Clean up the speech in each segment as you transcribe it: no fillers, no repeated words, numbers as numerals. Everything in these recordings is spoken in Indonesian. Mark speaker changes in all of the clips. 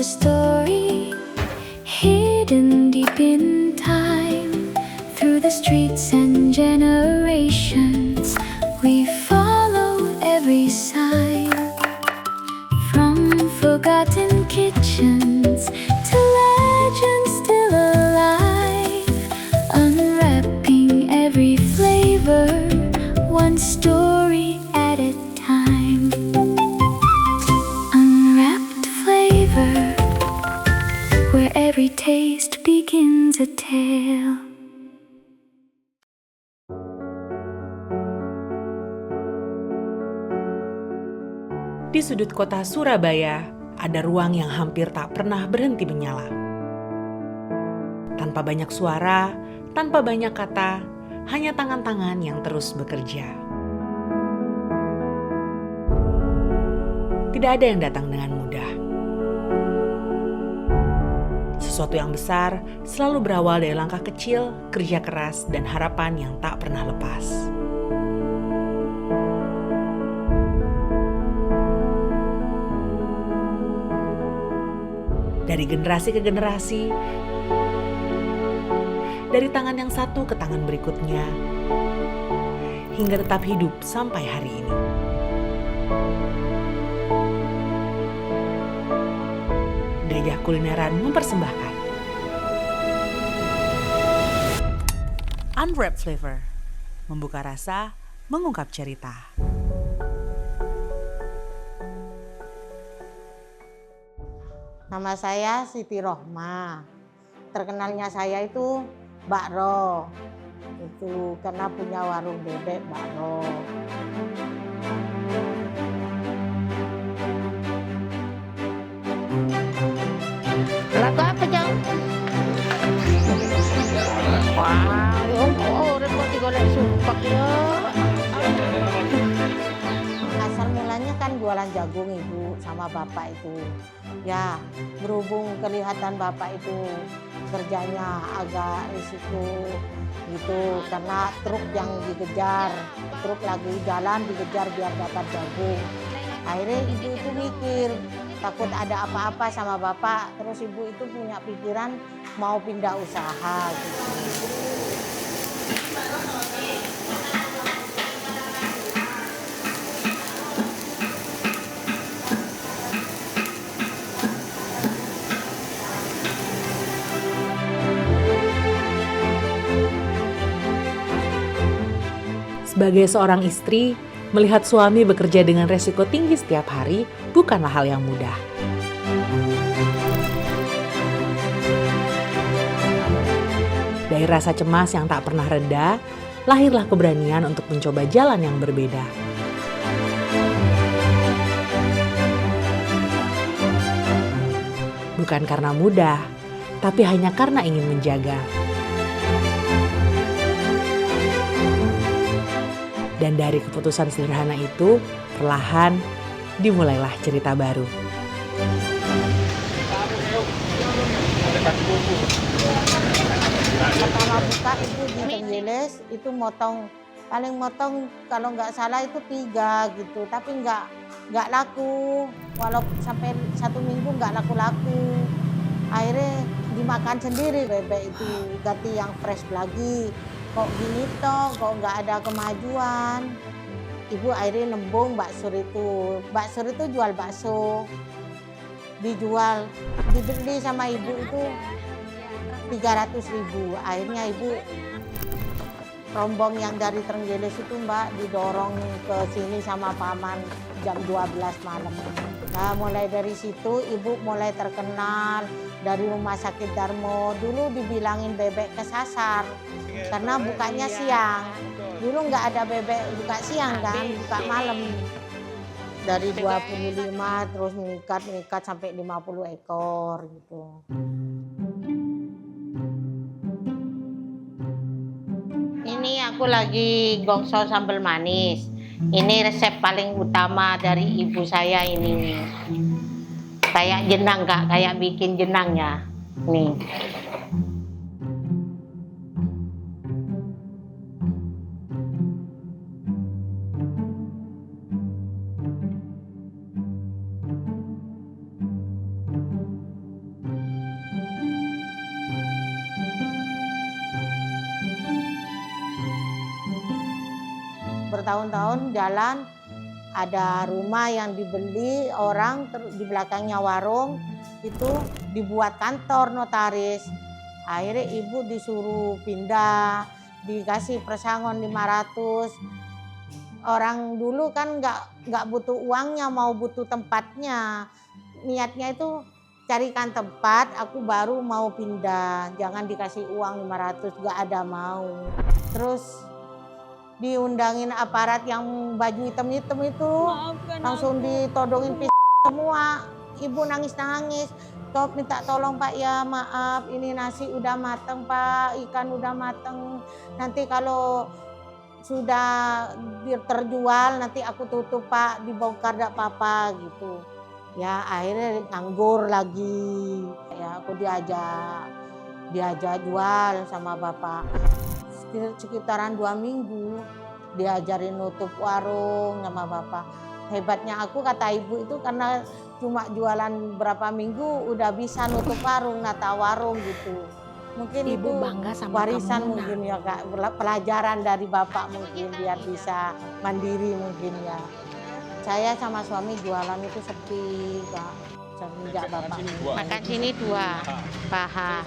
Speaker 1: story hidden deep in time. Through the streets and generations, we follow every sign. From forgotten kitchens to legends still alive, unwrapping every flavor, one story at a time. Unwrapped flavor, where every taste begins a tale.
Speaker 2: Di sudut kota Surabaya, ada ruang yang hampir tak pernah berhenti menyala. Tanpa banyak suara, tanpa banyak kata, hanya tangan-tangan yang terus bekerja. Tidak ada yang datang dengan mudah. Sesuatu yang besar selalu berawal dari langkah kecil, kerja keras, dan harapan yang tak pernah lepas. Dari generasi ke generasi, dari tangan yang satu ke tangan berikutnya, hingga tetap hidup sampai hari ini. Gajah Kulineran mempersembahkan Unwrapped Flavor, membuka rasa, mengungkap cerita.
Speaker 3: Nama saya Siti Rohma. Terkenalnya saya itu Mbak Ro. Itu karena punya warung bebek Mbak Ro. Lagu apa, Jang? Wah, repot digoreng sumpah ya. Asal mulanya kan jualan jagung Ibu sama Bapak itu. Ya, berhubung kelihatan Bapak itu kerjanya agak risiko gitu karena truk yang dikejar, truk lagi jalan dikejar biar dapat jagung. Akhirnya Ibu itu mikir takut ada apa-apa sama Bapak, terus Ibu itu punya pikiran mau pindah usaha gitu.
Speaker 2: Sebagai seorang istri, melihat suami bekerja dengan resiko tinggi setiap hari bukanlah hal yang mudah. Dari rasa cemas yang tak pernah reda, lahirlah keberanian untuk mencoba jalan yang berbeda. Bukan karena mudah, tapi hanya karena ingin menjaga. Dan dari keputusan sederhana itu, perlahan dimulailah cerita baru.
Speaker 3: Pertama buka itu di Tenggilis, itu paling motong kalau nggak salah itu 3 gitu, tapi nggak laku, walaupun sampai 1 minggu nggak laku-laku. Akhirnya dimakan sendiri bebek itu, ganti yang fresh lagi. Kok gini toh, kok nggak ada kemajuan. Ibu akhirnya nembung Mbak Sur itu. Mbak Sur itu jual bakso. Dijual, dibeli sama ibu itu 300.000. Akhirnya ibu rombong yang dari Trenggilis itu Mbak didorong ke sini sama paman jam 12 malam. Nah mulai dari situ ibu mulai terkenal dari Rumah Sakit Darmo. Dulu dibilangin bebek kesasar karena bukanya siang. Dulu nggak ada bebek buka siang kan, buka malam. Dari 25 terus meningkat sampai 50 ekor gitu. Ini aku lagi gongso sambal manis. Ini resep paling utama dari ibu saya ini. Kayak jenang Kak, kayak bikin jenang ya. Nih. bertahun-tahun jalan, ada rumah yang dibeli orang, di belakangnya warung, itu dibuat kantor notaris. Akhirnya ibu disuruh pindah, dikasih persangon 500. Orang dulu kan nggak butuh uangnya, mau butuh tempatnya. Niatnya itu carikan tempat, aku baru mau pindah. Jangan dikasih uang 500, nggak ada mau. Terus diundangin aparat yang baju hitam-hitam itu, langsung ditodongin semua. Ibu nangis-nangis, Top minta tolong Pak ya, maaf ini nasi udah mateng Pak, ikan udah mateng. Nanti kalau sudah terjual nanti aku tutup Pak, dibongkar gak apa-apa gitu. Ya akhirnya nganggur lagi. Ya aku diajak jual sama bapak. Sekitaran 2 minggu diajarin nutup warung sama bapak. Hebatnya aku, kata ibu itu, karena cuma jualan berapa minggu udah bisa nutup warung, nata warung gitu. Mungkin
Speaker 2: Ibu
Speaker 3: itu
Speaker 2: bangga sama
Speaker 3: warisan
Speaker 2: kamu,
Speaker 3: mungkin ya Kak, pelajaran dari bapak mungkin biar bisa mandiri mungkin ya. Saya sama suami jualan itu sepi Kak, semenjak bapak. Makan sini 2, paha.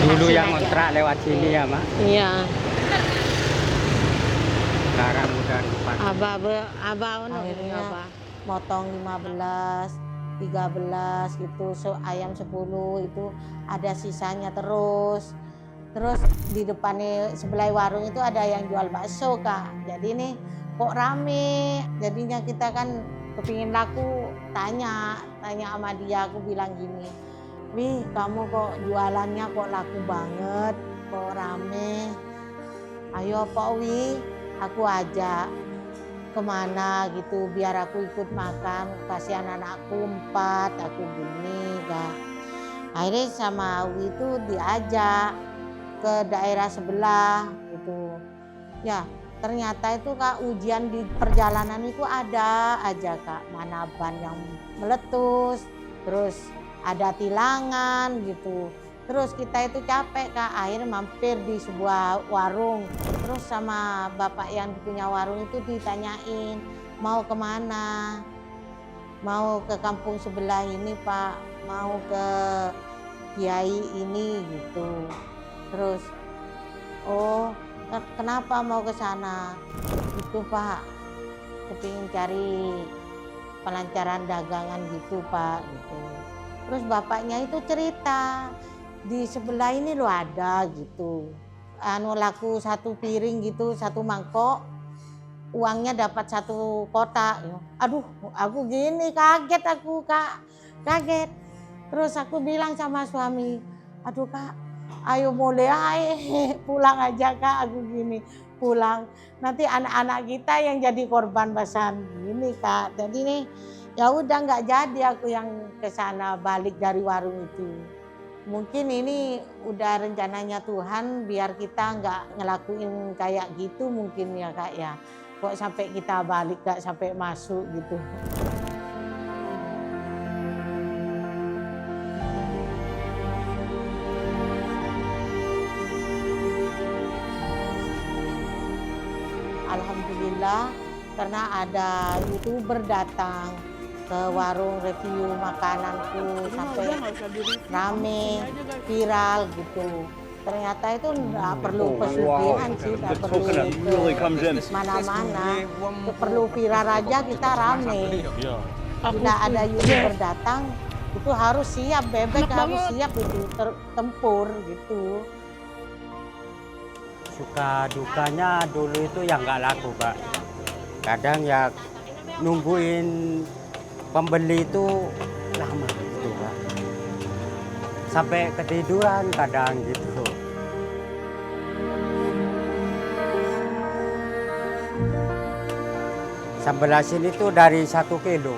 Speaker 4: Dulu
Speaker 3: Kasih
Speaker 4: yang
Speaker 3: aja.
Speaker 4: kontrak lewat sini ya, Mak.
Speaker 3: Iya.
Speaker 4: Sekarang udah depan.
Speaker 3: Akhirnya motong 15, 13 gitu, ayam 10 itu ada sisanya terus. Terus di depannya sebelah warung itu ada yang jual bakso Kak. Jadi nih kok rame, jadinya kita kan kepingin laku, tanya sama dia, aku bilang gini, Wih kamu kok jualannya kok laku banget, kok rame. Ayo Pak Wi, aku ajak kemana gitu biar aku ikut makan, kasihan anakku 4, aku gini Kak. Akhirnya sama Wi itu diajak ke daerah sebelah gitu. Ya ternyata itu Kak, ujian di perjalanan itu ada aja Kak, mana ban yang meletus, terus ada tilangan gitu. Terus kita itu capek Kak, akhirnya mampir di sebuah warung. Terus sama bapak yang punya warung itu ditanyain, mau kemana? Mau ke kampung sebelah ini Pak, mau ke kiai ini gitu. Terus, oh kenapa mau ke sana? Itu Pak, kepingin cari pelancaran dagangan gitu Pak gitu. Terus bapaknya itu cerita, di sebelah ini loh ada gitu, laku 1 piring gitu, 1 mangkok, uangnya dapat 1 kotak. Aduh aku gini kaget aku Kak, kaget. Terus aku bilang sama suami, aduh Kak, ayo mulai pulang aja Kak, aku gini pulang, nanti anak-anak kita yang jadi korban bahasan gini Kak. Jadi nih ya udah nggak jadi aku yang ke sana balik dari warung itu. Mungkin ini udah rencananya Tuhan biar kita nggak ngelakuin kayak gitu mungkin ya Kak ya. Kok sampai kita balik nggak sampai masuk gitu. Alhamdulillah karena ada YouTuber datang ke warung review makananku sampai rame, viral gitu. Ternyata itu nggak perlu pesugihan sih, nggak perlu mana-mana. Perlu viral aja kita rame. Bila ada YouTuber datang, itu harus siap, bebek harus siap itu tempur gitu.
Speaker 4: Suka dukanya dulu itu yang nggak laku, Pak. Kadang ya nungguin pembeli itu lama gitu Pak. Sampai ketiduran kadang gitu. Sambal asin itu dari 1 kilo.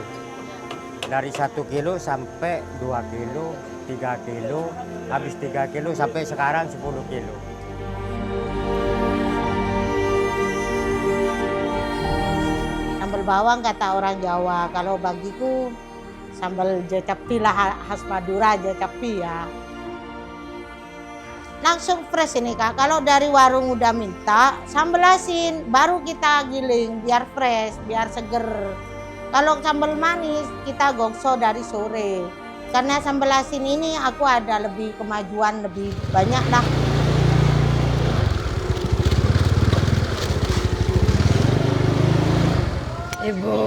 Speaker 4: Dari 1 kilo sampai 2 kilo, 3 kilo, habis 3 kilo sampai sekarang 10 kilo.
Speaker 3: Sambal bawang kata orang Jawa, kalau bagiku sambal jecapi lah, khas Madura jecapi ya. langsung fresh ini Kak. Kalau dari warung udah minta, sambal asin baru kita giling biar fresh, biar seger. Kalau sambal manis kita gongso dari sore. Karena sambal asin ini aku ada lebih kemajuan lebih banyak lah.
Speaker 5: Ibu,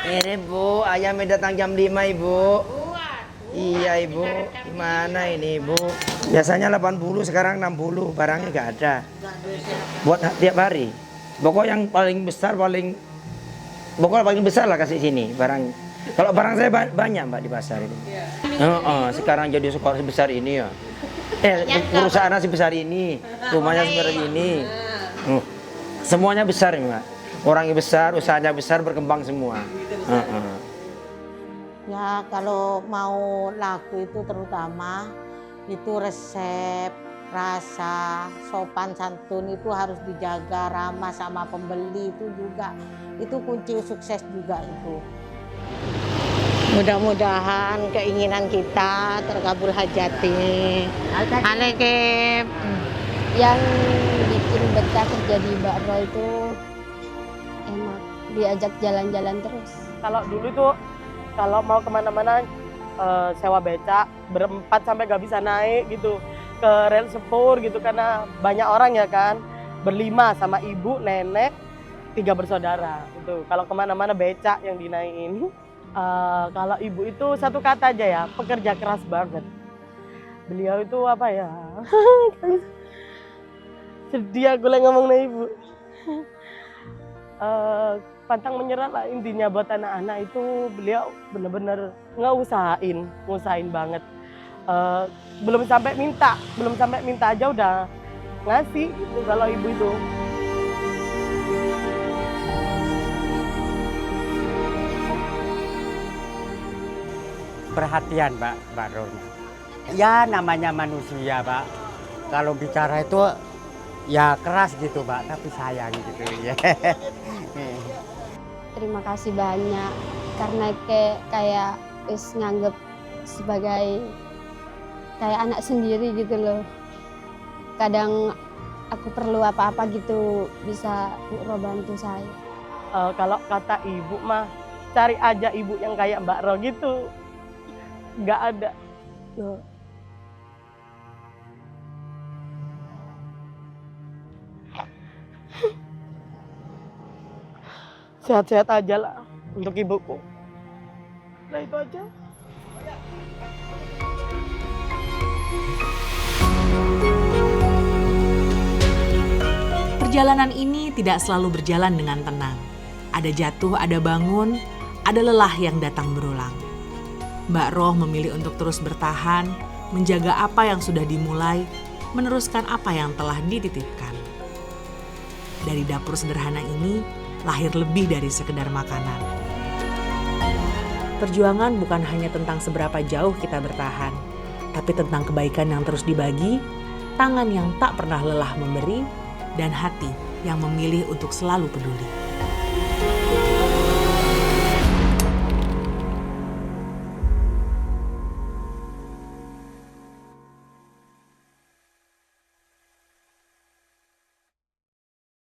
Speaker 5: ini Bu, ayamnya datang jam 5 Ibu. Iya Ibu, gimana ini Ibu? Biasanya 80, sekarang 60, barangnya nggak ada. Buat tiap hari. Pokok yang paling besar paling besar lah kasih sini barang. Kalau barang saya banyak Mbak di pasar ini. Sekarang jadi skor sebesar ini ya. Perusahaan sebesar ini, rumahnya seperti ini. Semuanya besar Mbak. Orangnya besar, usahanya besar, berkembang semua.
Speaker 3: Ya kalau mau laku itu terutama itu resep, rasa, sopan santun itu harus dijaga, ramah sama pembeli itu juga. Itu kunci sukses juga itu. Mudah-mudahan keinginan kita terkabul hajati. Alaikum.
Speaker 6: Yang bikin betah kerja di Mbak Ro itu enak, diajak jalan-jalan terus.
Speaker 7: Kalau dulu tuh kalau mau kemana-mana sewa becak berempat sampai gak bisa naik gitu ke rel sepur gitu karena banyak orang ya kan, berlima sama ibu, nenek, 3 bersaudara gitu. Kalau kemana-mana becak yang dinaikin. Kalau ibu itu satu kata aja ya, pekerja keras banget. Beliau itu apa ya? Sedih aku lagi ngomong nih ibu. Pantang menyerah lah intinya buat anak-anak itu. Beliau bener-bener ngusahain banget. Belum sampai minta aja udah ngasih gitu kalau ibu itu.
Speaker 4: Perhatian Mbak Ron. Ya namanya manusia Pak. Kalau bicara itu ya keras gitu Mbak, tapi sayang gitu ya.
Speaker 6: Terima kasih banyak karena kayak wis nganggep sebagai kayak anak sendiri gitu loh. Kadang aku perlu apa-apa gitu bisa Bu Ro bantu saya.
Speaker 7: Kalau kata ibu mah cari aja ibu yang kayak Mbak Ro gitu. Nggak ada. Loh. Sehat-sehat aja lah untuk ibuku. Nah itu aja.
Speaker 2: Perjalanan ini tidak selalu berjalan dengan tenang. Ada jatuh, ada bangun, ada lelah yang datang berulang. Mbak Roh memilih untuk terus bertahan, menjaga apa yang sudah dimulai, meneruskan apa yang telah dititipkan. Dari dapur sederhana ini, lahir lebih dari sekedar makanan. Perjuangan bukan hanya tentang seberapa jauh kita bertahan, tapi tentang kebaikan yang terus dibagi, tangan yang tak pernah lelah memberi, dan hati yang memilih untuk selalu peduli.